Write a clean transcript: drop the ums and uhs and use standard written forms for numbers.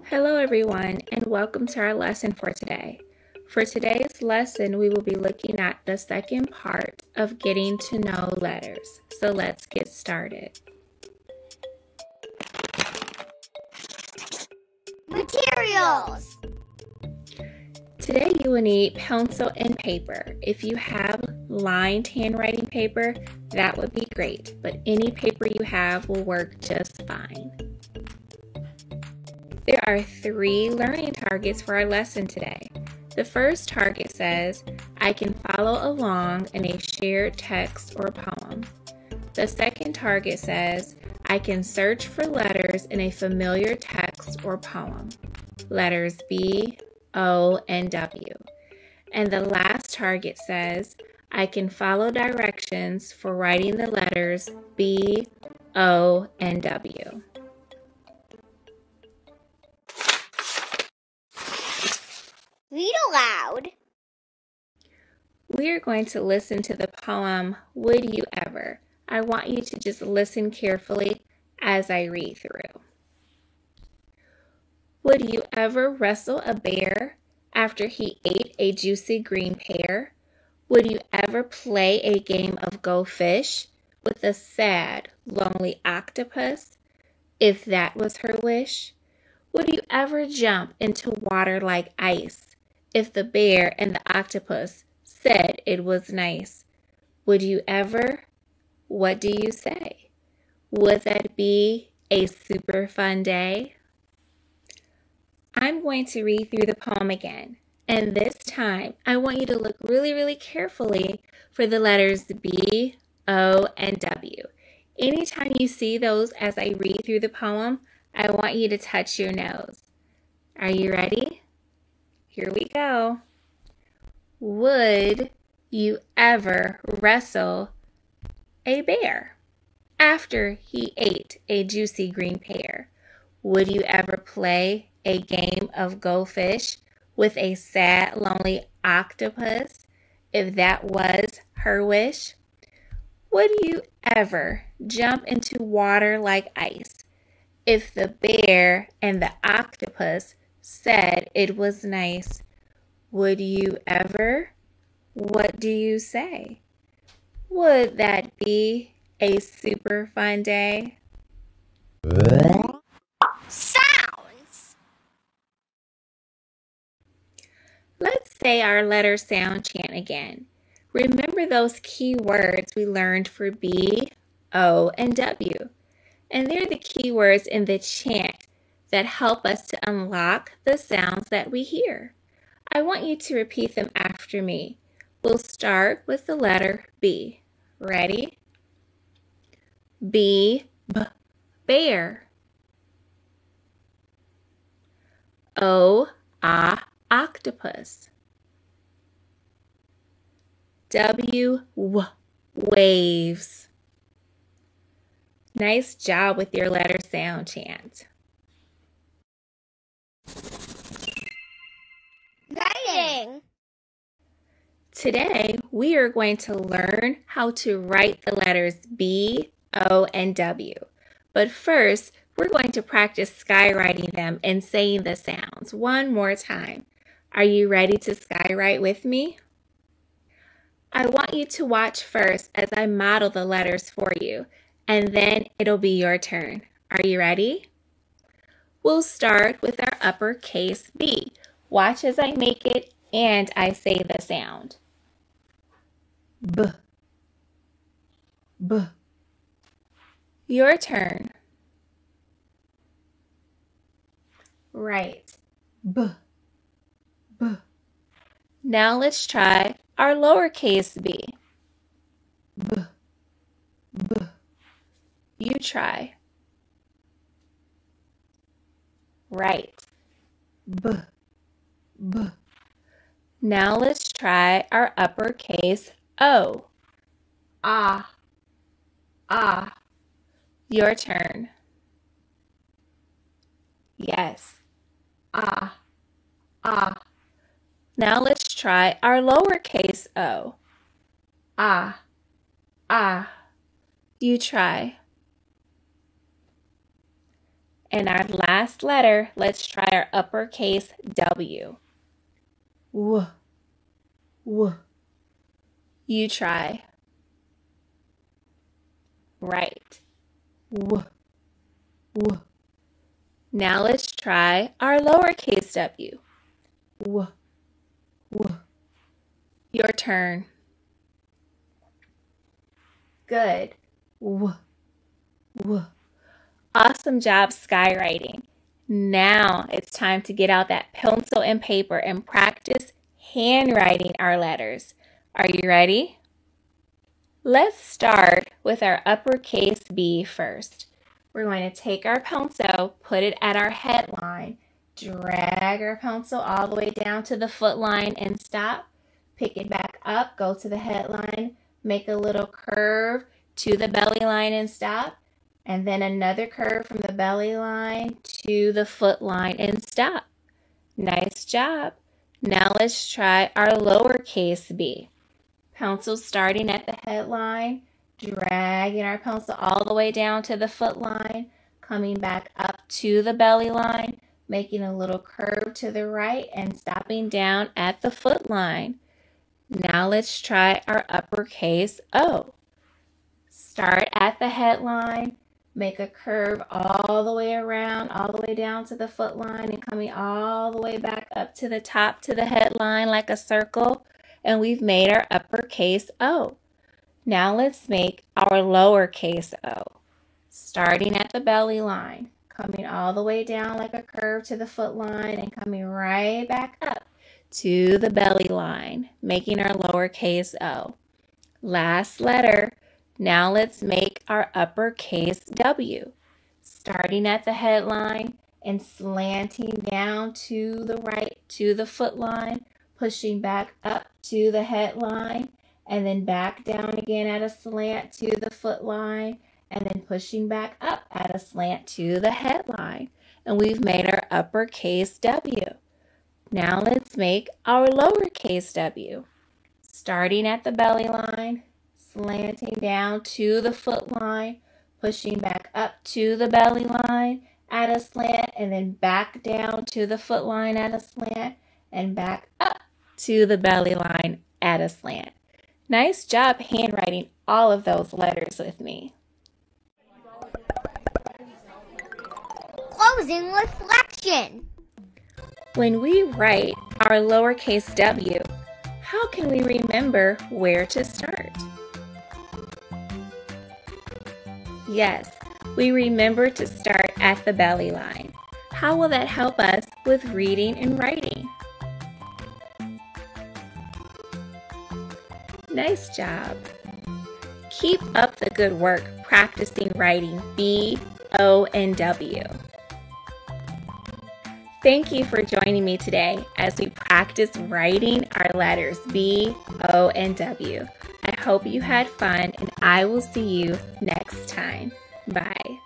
Hello everyone, and welcome to our lesson for today. For today's lesson, we will be looking at the second part of getting to know letters. So let's get started. Materials. Today you will need pencil and paper. If you have lined handwriting paper, that would be great, but any paper you have will work just fine. There are 3 learning targets for our lesson today. The first target says, I can follow along in a shared text or poem. The second target says, I can search for letters in a familiar text or poem. Letters B, O, and W. And the last target says, I can follow directions for writing the letters B, O, and W. Read aloud. We are going to listen to the poem, Would You Ever? I want you to just listen carefully as I read through. Would you ever wrestle a bear after he ate a juicy green pear? Would you ever play a game of Go Fish with a sad, lonely octopus, if that was her wish? Would you ever jump into water like ice if the bear and the octopus said it was nice? Would you ever? What do you say? Would that be a super fun day? I'm going to read through the poem again, and this time I want you to look really carefully for the letters B, O, and W. Anytime you see those as I read through the poem, I want you to touch your nose. Are you ready? Here we go. Would you ever wrestle a bear after he ate a juicy green pear? Would you ever play a game of Go Fish with a sad, lonely octopus, if that was her wish? Would you ever jump into water like ice if the bear and the octopus said it was nice? Would you ever? What do you say? Would that be a super fun day? Sounds. Let's say our letter sound chant again. Remember those key words we learned for B, O, and W. And they're the key words in the chant that help us to unlock the sounds that we hear. I want you to repeat them after me. We'll start with the letter B. Ready? B, bear. O, octopus. W, waves. Nice job with your letter sound chant. Writing. Today, we are going to learn how to write the letters B, O, and W. But first, we're going to practice skywriting them and saying the sounds one more time. Are you ready to skywrite with me? I want you to watch first as I model the letters for you, and then it'll be your turn. Are you ready? We'll start with our uppercase B. Watch as I make it and I say the sound. B. B. Your turn. Right. B. B. Now let's try our lowercase b. B. B. You try. Right. B. B. Now let's try our uppercase O. Ah. Ah. Your turn. Yes. Ah. Ah. Now let's try our lowercase o. Ah. Ah. You try. And our last letter, let's try our uppercase W. W. W. You try. Right. W. W. Now let's try our lowercase w. W. W. Your turn. Good. W. W. Awesome job skywriting. Now it's time to get out that pencil and paper and practice handwriting our letters. Are you ready? Let's start with our uppercase B first. We're going to take our pencil, put it at our headline, drag our pencil all the way down to the foot line and stop. Pick it back up, go to the headline, make a little curve to the belly line and stop. And then another curve from the belly line to the foot line and stop. Nice job. Now let's try our lowercase b. Pencil starting at the headline, dragging our pencil all the way down to the foot line, coming back up to the belly line, making a little curve to the right and stopping down at the foot line. Now let's try our uppercase O. Start at the headline, make a curve all the way around, all the way down to the foot line and coming all the way back up to the top to the headline like a circle. And we've made our uppercase O. Now let's make our lowercase o. Starting at the belly line, coming all the way down like a curve to the foot line and coming right back up to the belly line, making our lowercase o. Last letter. Now let's make our uppercase W. Starting at the headline and slanting down to the right to the foot line, pushing back up to the headline, and then back down again at a slant to the foot line, and then pushing back up at a slant to the headline. And we've made our uppercase W. Now let's make our lowercase w. Starting at the belly line, slanting down to the foot line, pushing back up to the belly line at a slant, and then back down to the foot line at a slant, and back up to the belly line at a slant. Nice job handwriting all of those letters with me. Closing reflection. When we write our lowercase w, how can we remember where to start? Yes, we remember to start at the belly line. How will that help us with reading and writing? Nice job. Keep up the good work practicing writing B, O, and W. Thank you for joining me today as we practice writing our letters B, O, and W. I hope you had fun, and I will see you next time. Bye.